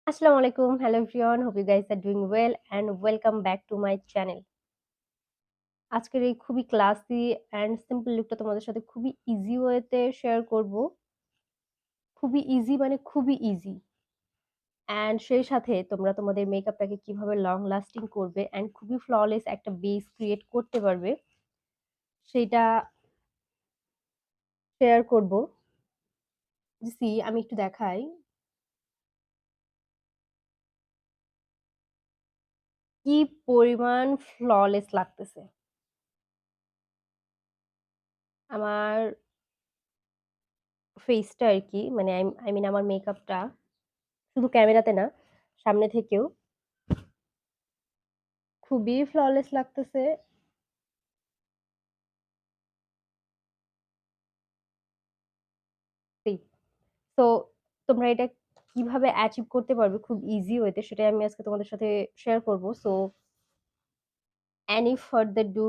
Assalamu alaikum. Hello everyone. Hope you guys are doing well and welcome back to my channel. আজকের এই খুবই classy and simple লুকটা তোমাদের সাথে খুবই ইজি ওয়েতে শেয়ার করব। খুবই ইজি মানে খুবই ইজি। অ্যান্ড সেই সাথে তোমরা তোমাদের মেকআপটাকে কিভাবে লং লাস্টিং করবে অ্যান্ড খুবই ফ্ললেস একটা বেস ক্রিয়েট করতে পারবে সেটা শেয়ার করব। আমি একটু দেখাই কি পরিমাণ ফ্ললেস লাগতেছে আমার ফেসটা আর কি, মানে আই মিন আমার মেকআপটা শুধু ক্যামেরাতে না, সামনে থেকেও খুবই ফ্ললেস লাগতেছে। তো তোমরা এটা কিভাবে অ্যাচিভ করতে পারবে খুব ইজি ওয়েতে সেটাই আমি আজকে তোমাদের সাথে শেয়ার করব। So any further do,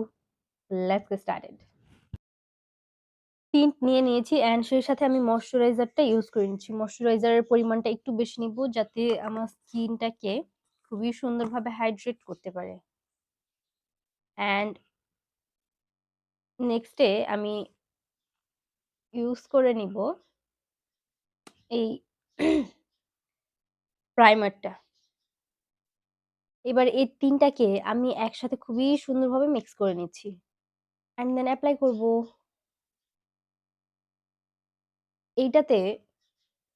let's get started. Tint নিয়ে নিয়েছি অ্যান্ড সেই সাথে আমি ময়শ্চারাইজারটা ইউজ করে নিচ্ছি। ময়শ্চারাইজারের পরিমাণটা একটু বেশি নিব যাতে আমার স্কিনটাকে খুবই সুন্দরভাবে হাইড্রেট করতে পারে। অ্যান্ড নেক্সটে আমি ইউজ করে নিব এই প্রাইমারটা। এবার এই তিনটাকে আমি একসাথে খুবই সুন্দরভাবে মিক্স করে নিচ্ছি অ্যান্ড দেন অ্যাপ্লাই করব। এইটাতে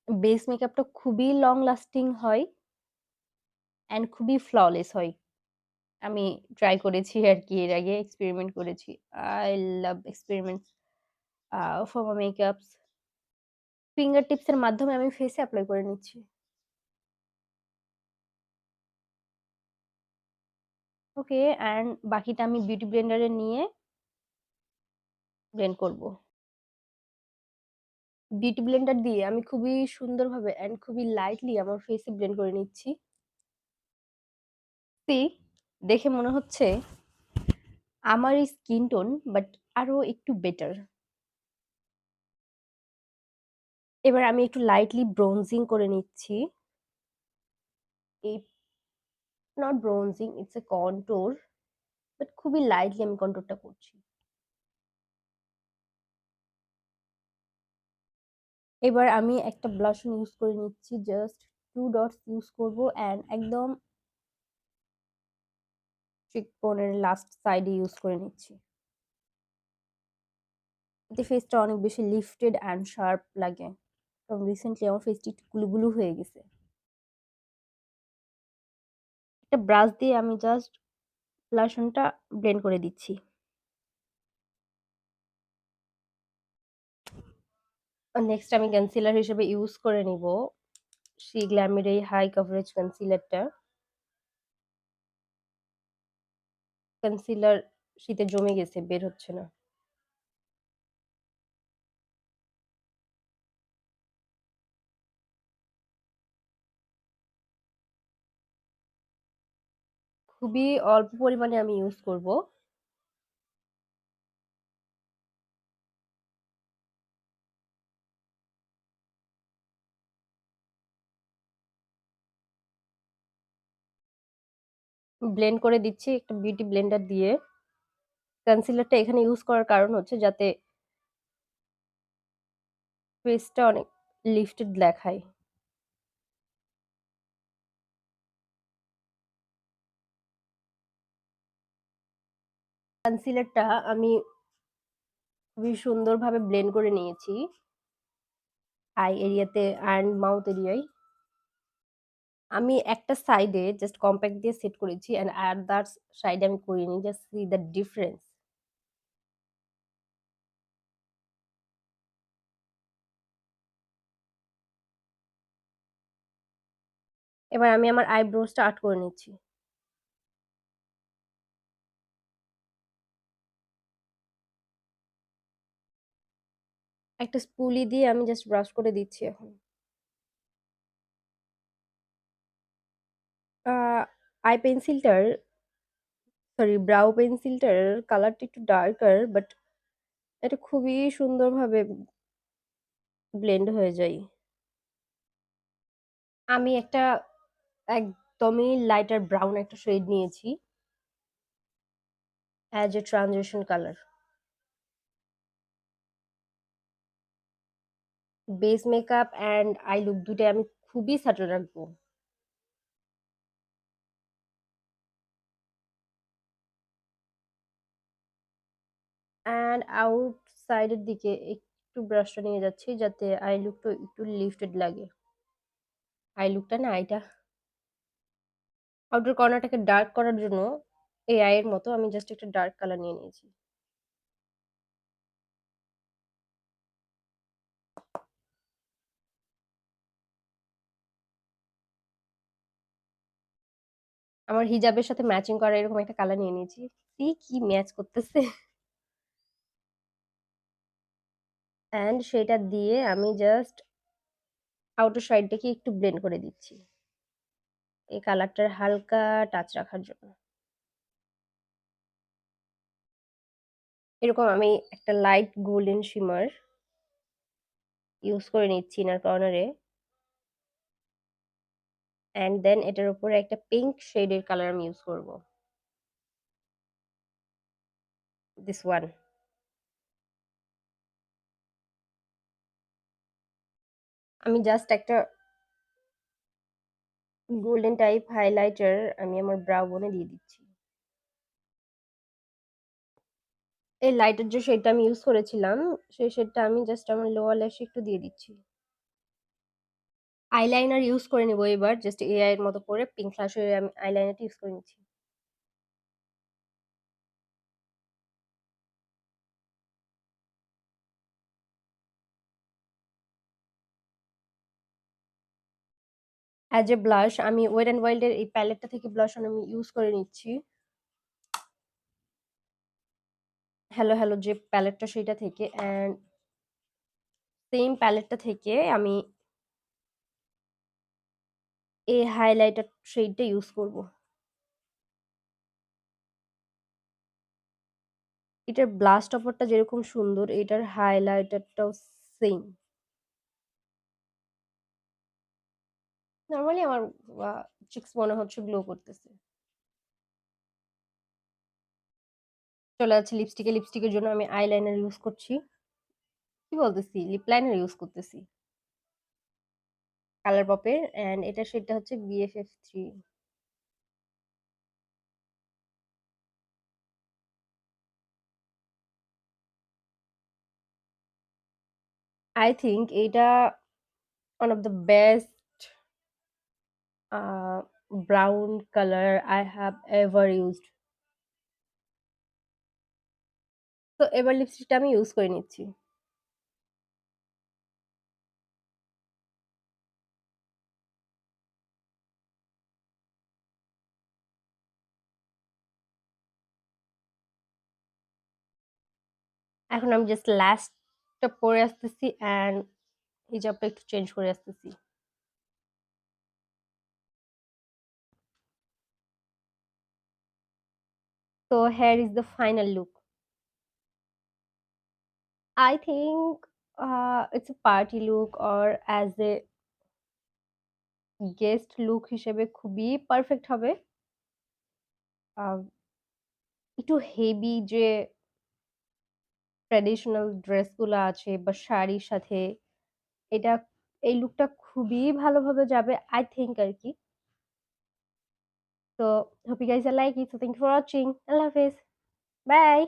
বেস মেকআপটা খুবই লং লাস্টিং হয় অ্যান্ড খুবই ফ্ললেস হয়। আমি ট্রাই করেছি আর কি, এর আগে এক্সপেরিমেন্ট করেছি। I love experiments for my makeups. Finger টিপসের মাধ্যমে আমি ফেসে অ্যাপ্লাই করে নিচ্ছি। ওকে, অ্যান্ড বাকিটা আমি বিউটি ব্লেন্ডারে নিয়ে ব্লেন্ড করব। বিউটি ব্লেন্ডার দিয়ে আমি খুবই সুন্দরভাবে অ্যান্ড খুবই লাইটলি আমার ফেসে ব্লেন্ড করে নিচ্ছি। সি, দেখে মনে হচ্ছে আমার এই স্কিন টোন বাট আরো একটু বেটার। এবার আমি একটু লাইটলি ব্রোনজিং করে নিচ্ছি। এই not bronzing, it's a contour, but খুবই লাইটলি আমি কন্ট্যুরটা করছি। এবার আমি একটা ব্লাশ ইউজ করে নিচ্ছি, জাস্ট 2 ডটস ইউজ করব অ্যান্ড একদম চিকবোনের লাস্ট সাইডে ইউজ করে নিচ্ছি। এতে ফেসটা অনেক বেশি লিফটেড অ্যান্ড শার্প লাগে, কারণ রিসেন্টলি আমার ফেসটি একটু গুলুগুলু হয়ে গেছে। একটা ব্রাশ দিয়ে আমি জাস্ট ব্লাশনটা ব্লেন্ড করে দিচ্ছি। নেক্সট আমি কনসিলার হিসেবে ইউজ করে নিব সি গ্ল্যামের এই হাই কভারেজ কনসিলারটা। কনসিলার শীতে জমে গেছে, বের হচ্ছে না। খুবই অল্প পরিমাণে আমি ইউজ করব। ব্লেন্ড করে দিচ্ছি একটা বিউটি ব্লেন্ডার দিয়ে। কনসিলারটা এখানে ইউজ করার কারণ হচ্ছে যাতে ফেসটা অনেক লিফটেড দেখায়। কনসিলারটা আমি খুবই সুন্দরভাবে ব্লেন্ড করে নিয়েছি আই এরিয়াতে অ্যান্ড মাউথ এরিয়ায়। আমি একটা সাইডে জাস্ট কম্প্যাক্ট দিয়ে সেট করেছি অ্যান্ড আদার সাইডে আমি করিনি, জাস্ট সি দ্য ডিফারেন্স। এবার আমি আমার আইব্রোজটা আর্ট করে নিচ্ছি। একটা স্পুলি দিয়ে আমি জাস্ট ব্রাশ করে দিচ্ছি এখন। আই পেন্সিলটার, সরি ব্রাউ পেন্সিলটার কালারটা একটু ডার্কার, বাট এটা খুবই সুন্দরভাবে ব্লেন্ড হয়ে যায়। আমি একটা একদমই লাইটার ব্রাউন একটা শেড নিয়েছি as a transition colour. Base makeup and I look দুটোই আমি খুবই সাটল রাখবো। অ্যান্ড আউট সাইডের দিকে একটু ব্রাশটা নিয়ে যাচ্ছি যাতে আই লুকটা একটু লিফটেড লাগে। আই লুকটা না, আইটা আউটার কর্নারটাকে ডার্ক করার জন্য এই আইয়ের মতো আমি জাস্ট একটা ডার্ক কালার নিয়ে নিয়েছি। আমার হিজাবের সাথে ম্যাচিং করা এরকম একটা কালার নিয়ে নিয়েছি। কি ম্যাচ করতেছে। অ্যান্ড সেটা দিয়ে আমি জাস্ট আউটার সাইডটাকে একটু ব্লেন্ড করে দিচ্ছি এই কালারটার হালকা টাচ রাখার জন্য। এরকম আমি একটা লাইট গোল্ডেন শিমার ইউজ করে নিচ্ছি ইনার কর্নারে। অ্যান্ড দেন এটার উপরে একটা পিঙ্ক শেডের কালার আমি ইউজ করব, দিস ওয়ান। আমি জাস্ট একটা গোল্ডেন টাইপ হাইলাইটার আমি আমার ব্রাউ বোনে দিয়ে দিচ্ছি। এই লাইটের যে শেডটা আমি ইউজ করেছিলাম সেই শেডটা আমি জাস্ট আমার লোয়ার ল্যাশে একটু দিয়ে দিচ্ছি। আইলাইনার ইউজ করে নেবো এবার, জাস্ট এআই এর মতো করে পিঙ্ক ফ্লাশের আমি আইলাইনারটা ইউজ করে নিচ্ছি। অ্যাজ এ ব্লাশ আমি ওয়েট অ্যান্ড ওয়াইল্ড এর এই প্যালেটটা থেকে ব্লাশ আমি ইউজ করে নিচ্ছি। হ্যালো হ্যালো যে প্যালেটটা সেটা থেকে, অ্যান্ড সেম প্যালেটটা থেকে আমি এই হাইলাইটার শেডটা ইউজ করব। এটার ব্লাশ অফারটা যেরকম সুন্দর এটার হাইলাইটারটাও সেম। নরমালি আমার চিক্স মনে হচ্ছে গ্লো করতেছে। চলে যাচ্ছে লিপস্টিকে। লিপস্টিকের জন্য আমি আইলাইনার ইউজ করছি, কি বলতেছি, লিপ লাইনার ইউজ করতেছি কালার পপের, এন্ড এটা সেটা হচ্ছে BFF3। আই থিঙ্ক এটা one of the best brown colour I have ever used. তো এবার লিপস্টিকটা আমি ইউজ করে নিচ্ছি। এখন আমি জাস্ট লাস্টটা পরে আসতেছি অ্যান্ড হিজাবটা একটু চেঞ্জ করে আসতেছি। So here is the final look. I think it's a party look or as a guest look হিসেবে খুবই পারফেক্ট হবে। আহ, একটু হেভি যে ট্র্যাডিশনাল ড্রেসগুলো আছে বা শাড়ির সাথে এটা, এই লুকটা খুবই ভালোভাবে যাবে আই থিঙ্ক আর কি। তো hope you guys are like it. So thank you for watching. আল্লাহ হাফেজ, বাই।